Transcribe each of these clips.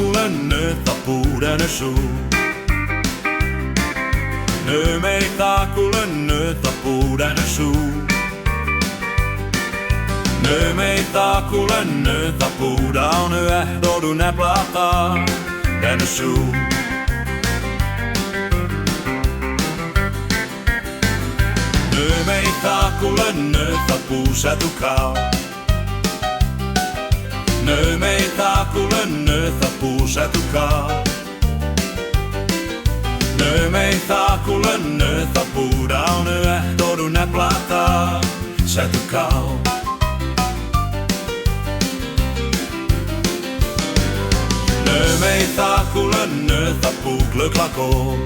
takule tapuda ne su. Ne mei takule tapuda ne su. Ne mei takule tapuda on ehdodu ne plata ne su. Ne mei takule tapusa tukao. Ne mei takule tapusa tukao. Ne mei takule tapuda on ehdodu ne plata se tukao. Ne mei takule tapu glöglako.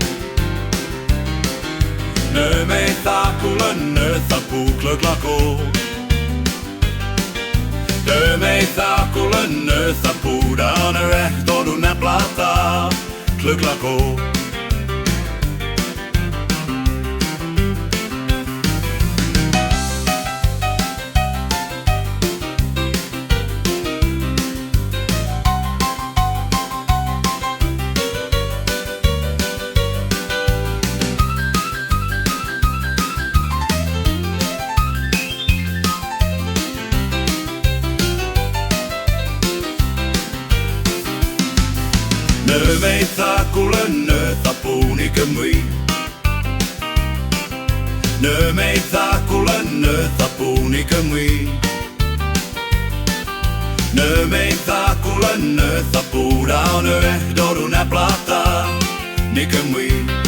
Ne mei takule tapu glöglako. Ne mei takule tapuda on ehdodu ne plata glöglako. Ne mei takule tapuni kemui. Ne mei takule tapuni kemui. Ne mei takule tapuda on ehdodu ne plata ni kemui.